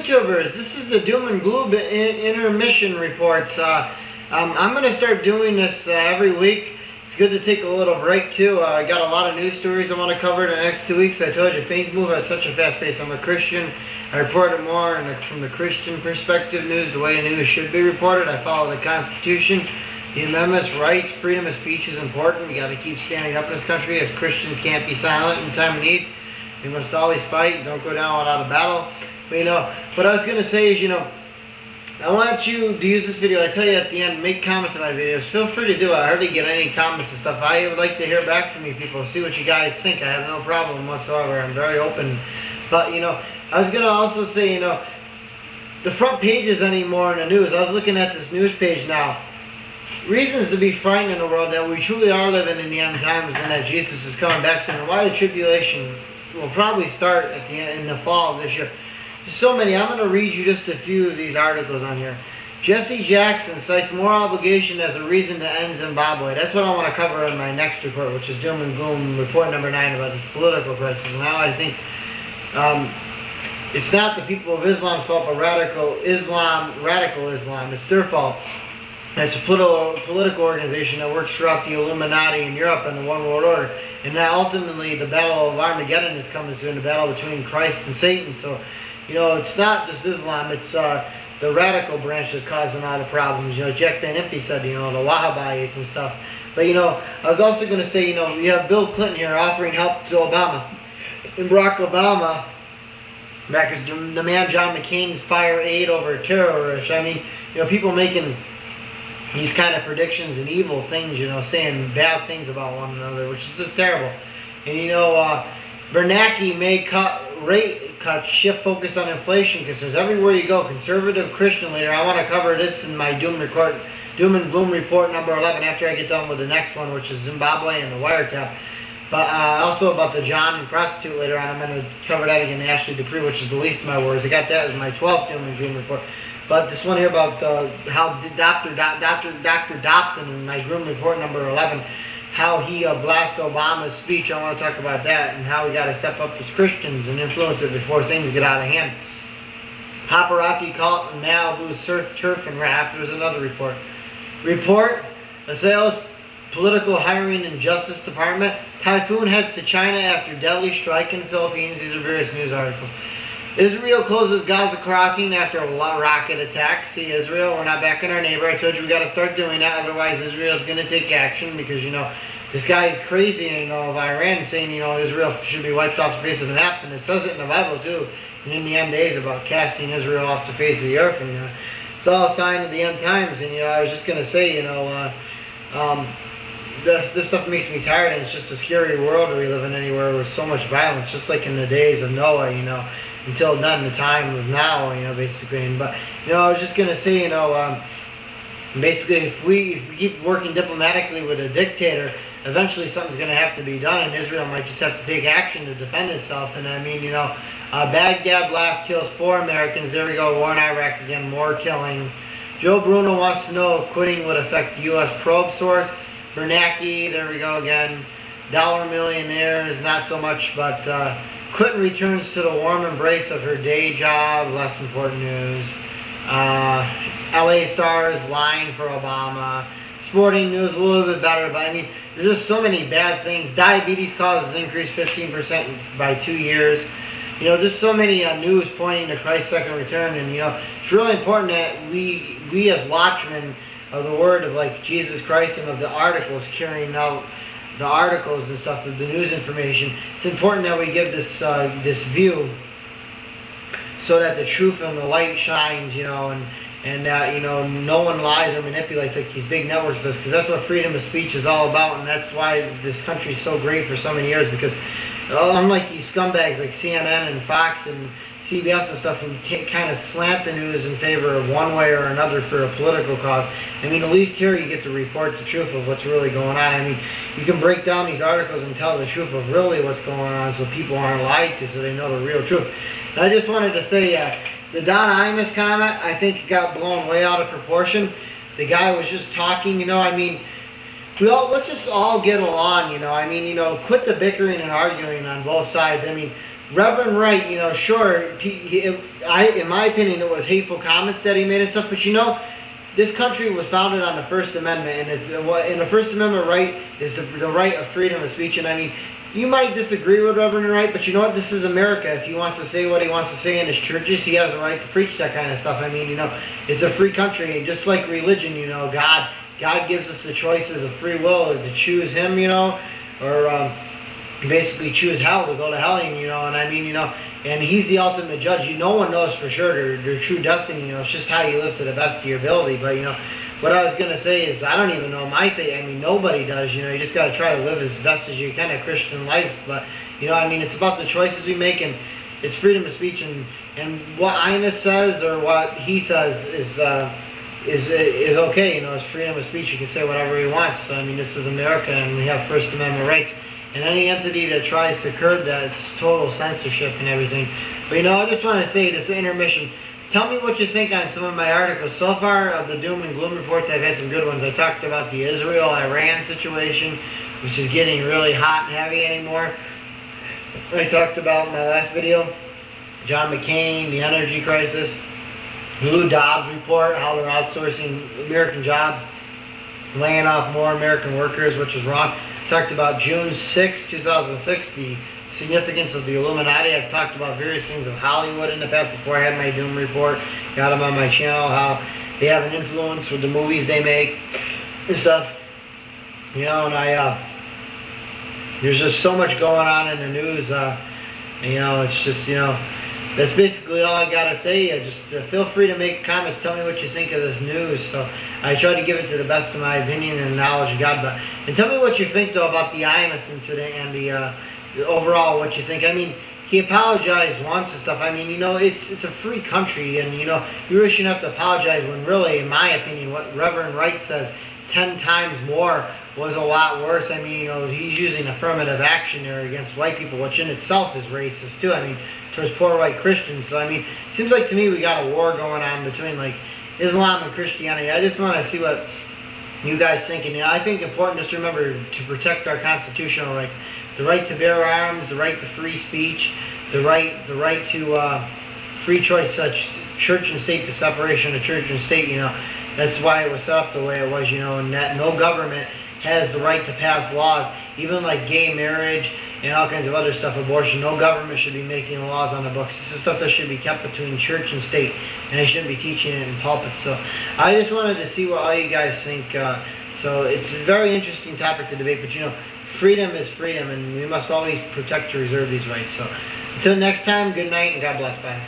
YouTubers, this is the Doom and Gloom Intermission reports. I'm going to start doing this every week. It's good to take a little break too. I got a lot of news stories I want to cover in the next 2 weeks. I told you things move at such a fast pace. I'm a Christian. I report it more from the Christian perspective news, the way news should be reported. I follow the Constitution, the amendments, rights, freedom of speech is important. We got to keep standing up in this country. As Christians can't be silent in time of need. We must always fight. Don't go down without a battle. But what I was going to say is, I want you to use this video. I tell you at the end, make comments on my videos. Feel free to do it. I hardly get any comments and stuff. I would like to hear back from you people, see what you guys think. I have no problem whatsoever. I'm very open. But, I was going to also say, the front pages anymore in the news. I was looking at this news page now. Reasons to be frightened in the world that we truly are living in the end times and that Jesus is coming back soon. And why the tribulation will probably start at the end, in the fall of this year. There's so many. I'm going to read you just a few of these articles on here. Jesse Jackson cites more obligation as a reason to end Zimbabwe. That's what I want to cover in my next report, which is Doom and Gloom report number 9 about this political crisis. And now I think it's not the people of Islam's fault, but radical Islam. It's their fault. It's a political organization that works throughout the Illuminati in Europe and the One World Order. And now ultimately the battle of Armageddon is coming soon, the battle between Christ and Satan. So, it's not just Islam, it's the radical branch that's causing all the problems. Jack Van Impe said, the Wahhabis and stuff. But, I was also going to say, you have Bill Clinton here offering help to Obama. And Barack Obama, back as the man John McCain's fire aid over terrorists. I mean, people making these kind of predictions and evil things, saying bad things about one another, which is just terrible. And Bernanke may rate cuts, shift focus on inflation concerns. Everywhere you go, conservative Christian leader. I want to cover this in my Doom and Gloom report number 11 after I get done with the next one, which is Zimbabwe and the wiretap. But also about the John and prostitute later on. I'm going to cover that again, Ashley Dupree, which is the least of my worries. I got that as my 12th Doom and Gloom report. But this one here about how Dr. Dobson in my Gloom report number 11, how he blasted Obama's speech. I want to talk about that and how we got to step up as Christians and influence it before things get out of hand. Paparazzi caught in Malibu surf, turf, and raft. There's another report. Assails political hiring and Justice Department. Typhoon heads to China after deadly strike in the Philippines. These are various news articles. Israel closes Gaza crossing after a rocket attack. See, Israel, we're not backing our neighbor. I told you we got to start doing that. Otherwise, Israel's going to take action because, this guy is crazy, of Iran saying, Israel should be wiped off the face of the map. And it says it in the Bible, too. And in the end days about casting Israel off the face of the earth. And it's all a sign of the end times. And, I was just going to say, this stuff makes me tired, and it's just a scary world we live in anywhere with so much violence, just like in the days of Noah, until then, the time of now, basically. But, I was just going to say, basically, if we keep working diplomatically with a dictator, eventually something's going to have to be done, and Israel might just have to take action to defend itself. And I mean, Baghdad blast kills 4 Americans. There we go, war in Iraq again, more killing. Joe Bruno wants to know if quitting would affect U.S. probe source. Bernanke, there we go again. Dollar millionaires, not so much, but Clinton returns to the warm embrace of her day job. Less important news. LA stars lying for Obama. Sporting news, a little bit better, but I mean, there's just so many bad things. Diabetes causes increased 15% by 2 years. Just so many news pointing to Christ's second return, and it's really important that we as watchmen of the word of like Jesus Christ and of the articles, carrying out the articles and stuff, of the news information. It's important that we give this this view so that the truth and the light shines, and that no one lies or manipulates like these big networks does, because that's what freedom of speech is all about, and that's why this country is so great for so many years, because unlike these scumbags like CNN and Fox and CBS and stuff, who kind of slant the news in favor of one way or another for a political cause. I mean, at least here you get to report the truth of what's really going on. I mean, you can break down these articles and tell the truth of really what's going on, so people aren't lied to, so they know the real truth. And I just wanted to say, the Don Imus comment, I think got blown way out of proportion. The guy was just talking, I mean, let's just all get along, I mean, quit the bickering and arguing on both sides. I mean, Reverend Wright, sure, in my opinion, it was hateful comments that he made and stuff, but this country was founded on the First Amendment, and the First Amendment right is the right of freedom of speech. And I mean, you might disagree with Reverend Wright, but you know what? This is America. If he wants to say what he wants to say in his churches, he has a right to preach that kind of stuff. I mean, it's a free country, and just like religion, God gives us the choices of free will to choose Him, or basically choose hell, to go to hell, and I mean, and He's the ultimate judge. No one knows for sure their true destiny. It's just how you live to the best of your ability. But what I was gonna say is, I don't even know my fate. I mean, nobody does. You just got to try to live as best as you can a Christian life. But I mean, it's about the choices we make, and it's freedom of speech, and what Imus says or what he says is okay. It's freedom of speech. You can say whatever you want. So I mean, this is America, and we have First Amendment rights. And any entity that tries to curb that, it's total censorship and everything. But I just want to say, this intermission, tell me what you think on some of my articles. So far, of the doom and gloom reports, I've had some good ones. I talked about the Israel-Iran situation, which is getting really hot and heavy anymore. I talked about in my last video, John McCain, the energy crisis, Lou Dobbs report, how they're outsourcing American jobs, laying off more American workers, which is wrong. Talked about June 6, 2006, the significance of the Illuminati. I've talked about various things of Hollywood in the past before I had my Doom report. Got them on my channel, how they have an influence with the movies they make and stuff. And there's just so much going on in the news. It's just, that's basically all I gotta say. Just feel free to make comments. Tell me what you think of this news. So I try to give it to the best of my opinion and knowledge of God. And tell me what you think though about the Imus incident and the overall what you think. I mean, he apologized once and stuff. I mean, it's a free country, and you really shouldn't have to apologize when really, in my opinion, what Reverend Wright says 10 times more was a lot worse. I mean, he's using affirmative action there against white people, which in itself is racist too. I mean, towards poor white Christians. So I mean, it seems like to me we got a war going on between like Islam and Christianity. I just want to see what you guys think. And I think it's important just to remember to protect our constitutional rights: the right to bear arms, the right to free speech, the right to free choice, such church and state, the separation of church and state. That's why it was set up the way it was. And that no government has the right to pass laws, even like gay marriage and all kinds of other stuff, abortion. No government should be making laws on the books. This is stuff that should be kept between church and state, and they shouldn't be teaching it in pulpits. So I just wanted to see what all you guys think. So it's a very interesting topic to debate, but freedom is freedom, and we must always protect and reserve these rights. So until next time, good night and God bless. Bye.